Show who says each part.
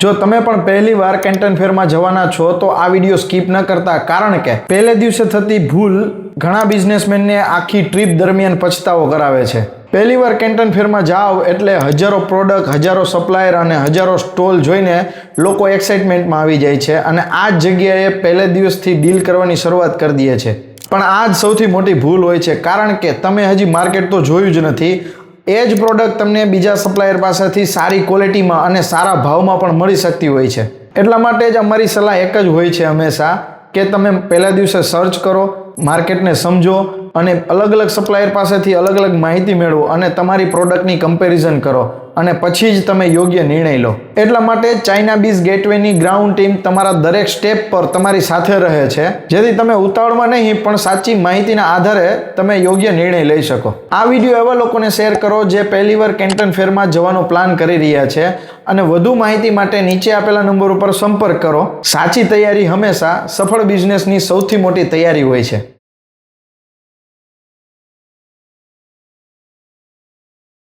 Speaker 1: જો તમે પણ પહેલી વાર કેન્ટન ફેરમાં જવાના છો તો આ વિડીયો સ્કીપ ન કરતા, કારણ કે પહેલે દિવસે થતી ભૂલ ઘણા બિઝનેસમેનને આખી ટ્રીપ દરમિયાન પછતાવો કરાવે છે. પહેલી વાર કેન્ટન ફેરમાં જાઓ એટલે હજારો પ્રોડક્ટ, હજારો સપ્લાયર અને હજારો સ્ટોલ જોઈને લોકો એક્સાઇટમેન્ટમાં આવી જાય છે અને આ જ જગ્યાએ પહેલે દિવસથી ડીલ કરવાની શરૂઆત કરી દે છે. પણ આ જ સૌથી મોટી ભૂલ હોય છે, કારણ કે તમે હજી માર્કેટ તો જોયું જ નથી. એ જ પ્રોડક્ટ તમને બીજા સપ્લાયર પાસેથી સારી ક્વોલિટીમાં અને સારા ભાવમાં પણ મળી શકતી હોય છે. એટલા માટે જ અમારી સલાહ એક જ હોય છે હંમેશા કે તમે પહેલા દિવસે સર્ચ કરો, માર્કેટને સમજો અને અલગ અલગ સપ્લાયર પાસેથી અલગ અલગ માહિતી મેળવો અને તમારી પ્રોડક્ટની કમ્પેરિઝન કરો અને પછી જ તમે યોગ્ય નિર્ણય લો. એટલા માટે ચાઇના બીઝ ગેટવેની ગ્રાઉન્ડ ટીમ તમારા દરેક સ્ટેપ પર તમારી સાથે રહે છે, જેથી તમે ઉતાવળમાં નહીં પણ સાચી માહિતીના આધારે તમે યોગ્ય નિર્ણય લઈ શકો. આ વિડીયો એવા લોકોને શેર કરો જે પહેલીવાર કેન્ટન ફેરમાં જવાનો પ્લાન કરી રહ્યા છે અને વધુ માહિતી માટે નીચે આપેલા નંબર ઉપર સંપર્ક કરો. સાચી તૈયારી હંમેશા સફળ બિઝનેસની સૌથી મોટી તૈયારી હોય છે.